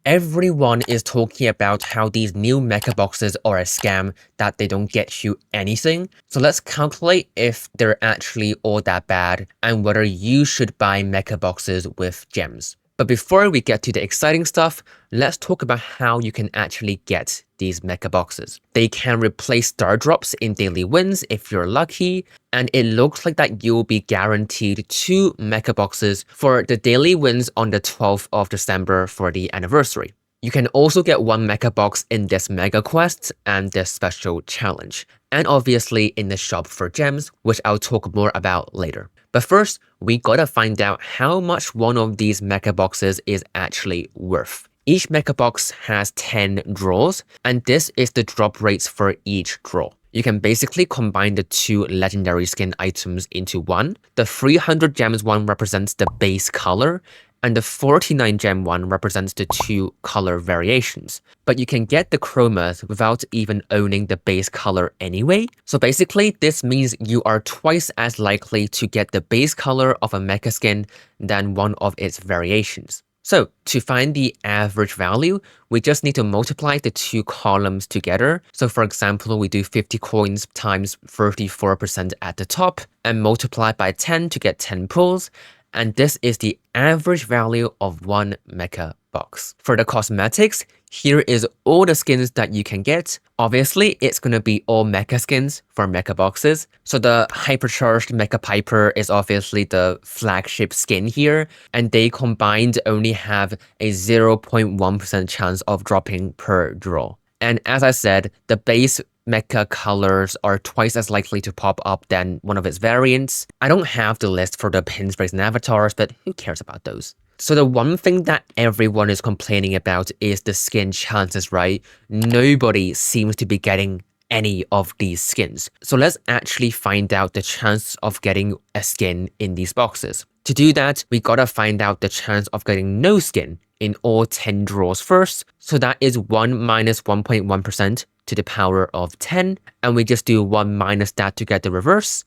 Everyone is talking about how these new mecha boxes are a scam, that they don't get you anything. So let's calculate if they're actually all that bad and whether you should buy mecha boxes with gems. But before we get to the exciting stuff, let's talk about how you can actually get these mecha boxes. They can replace star drops in daily wins if you're lucky, and it looks like that you'll be guaranteed 2 mecha boxes for the daily wins on the 12th of December for the anniversary. You can also get 1 mecha box in this mega quest and this special challenge, and obviously in the shop for gems, which I'll talk more about later. But first, we gotta find out how much one of these mecha boxes is actually worth. Each mecha box has 10 draws, and this is the drop rates for each draw. You can basically combine the 2 legendary skin items into one. The 300 gems one represents the base color, and the 49 gem one represents the 2 color variations. But you can get the chromas without even owning the base color anyway. So basically, this means you are twice as likely to get the base color of a mecha skin than one of its variations. So to find the average value, we just need to multiply the 2 columns together. So for example, we do 50 coins times 34% at the top and multiply by 10 to get 10 pulls. And this is the average value of 1 mecha box. For the cosmetics, here is all the skins that you can get. Obviously, it's going to be all mecha skins for mecha boxes. So the hypercharged Mecha Piper is obviously the flagship skin here, and they combined only have a 0.1% chance of dropping per draw. And as I said, the base mecha colors are twice as likely to pop up than one of its variants. I don't have the list for the pin sprays and avatars, but who cares about those? So the one thing that everyone is complaining about is the skin chances, right? Nobody seems to be getting any of these skins. So let's actually find out the chance of getting a skin in these boxes. To do that, we gotta find out the chance of getting no skin in all 10 draws first. So that is 1 minus 1.1% to the power of 10, and we just do 1 minus that to get the reverse,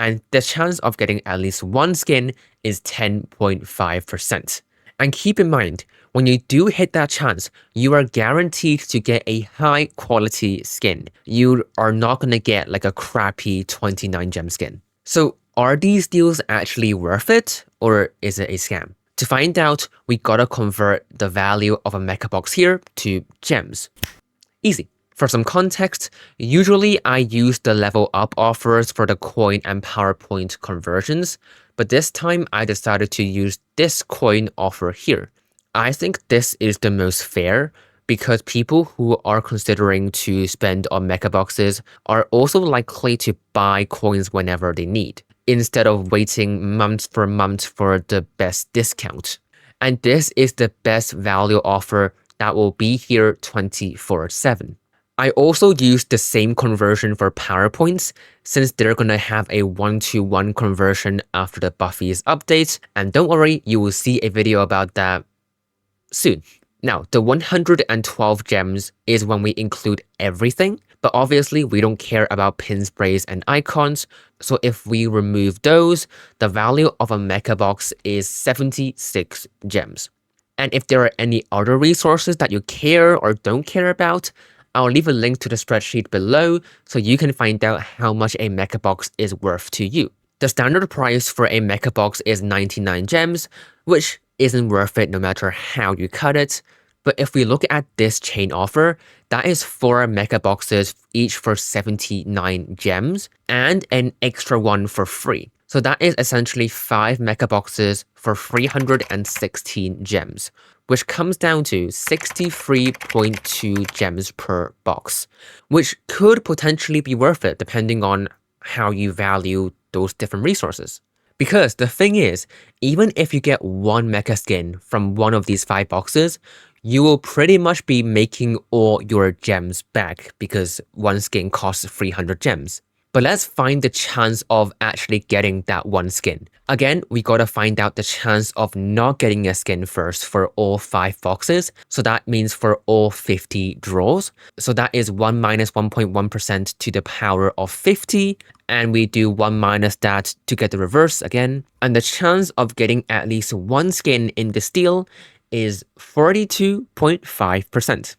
and the chance of getting at least 1 skin is 10.5%. And keep in mind, when you do hit that chance, you are guaranteed to get a high quality skin. You are not going to get like a crappy 29 gem skin. So are these deals actually worth it, or is it a scam? To find out, we gotta convert the value of a mecha box here to gems. Easy. For some context, usually I use the level up offers for the coin and PowerPoint conversions, but this time I decided to use this coin offer here. I think this is the most fair because people who are considering to spend on mecha boxes are also likely to buy coins whenever they need, instead of waiting month for the best discount. And this is the best value offer that will be here 24/7. I also used the same conversion for PowerPoints since they're gonna have a 1-to-1 conversion after the Buffy's update, and don't worry, you will see a video about that soon. Now, the 112 gems is when we include everything, but obviously we don't care about pin sprays and icons, so if we remove those, the value of a mecha box is 76 gems. And if there are any other resources that you care or don't care about, I'll leave a link to the spreadsheet below so you can find out how much a mecha box is worth to you. The standard price for a mecha box is 99 gems, which isn't worth it no matter how you cut it. But if we look at this chain offer, that is 4 mecha boxes, each for 79 gems, and an extra one for free. So that is essentially 5 mecha boxes for 316 gems, which comes down to 63.2 gems per box, which could potentially be worth it depending on how you value those different resources. Because the thing is, even if you get 1 mecha skin from one of these 5 boxes, you will pretty much be making all your gems back because 1 skin costs 300 gems. But let's find the chance of actually getting that 1 skin. Again, we gotta find out the chance of not getting a skin first for all 5 boxes. So that means for all 50 draws. So that is 1 minus 1.1% to the power of 50. And we do 1 minus that to get the reverse again. And the chance of getting at least 1 skin in this deal is 42.5%.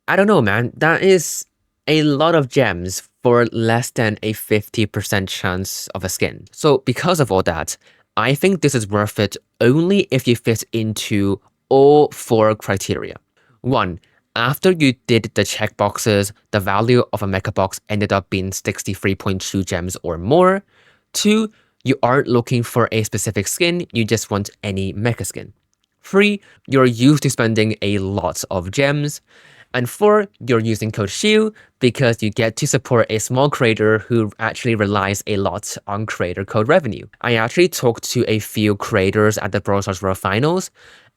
I don't know, man. That is a lot of gems for less than a 50% chance of a skin. So because of all that, I think this is worth it only if you fit into all 4 criteria. 1. After you did the checkboxes, the value of a mecha box ended up being 63.2 gems or more. 2. You aren't looking for a specific skin, you just want any mecha skin. 3. You're used to spending a lot of gems. And 4, you're using code SHIU because you get to support a small creator who actually relies a lot on creator code revenue. I actually talked to a few creators at the Brawl Stars World Finals,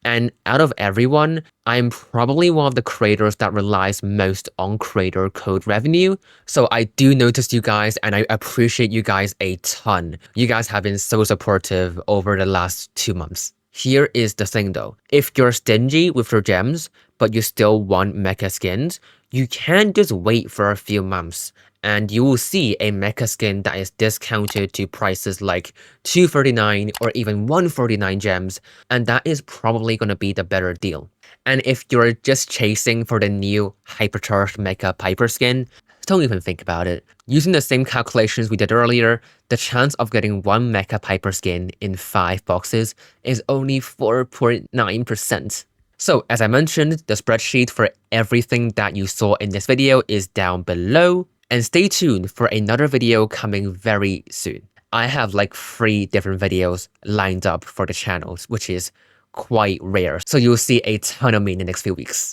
and out of everyone, I'm probably one of the creators that relies most on creator code revenue. So I do notice you guys, and I appreciate you guys a ton. You guys have been so supportive over the last 2 months. Here is the thing though, if you're stingy with your gems, but you still want mecha skins, you can just wait for a few months and you will see a mecha skin that is discounted to prices like 239 or even 149 gems, and that is probably going to be the better deal. And if you're just chasing for the new hypercharged mecha Piper skin, don't even think about it. Using the same calculations we did earlier, the chance of getting 1 mecha Piper skin in 5 boxes is only 4.9%. So as I mentioned, the spreadsheet for everything that you saw in this video is down below, and stay tuned for another video coming very soon. I have like 3 different videos lined up for the channels, which is quite rare, so you'll see a ton of me in the next few weeks.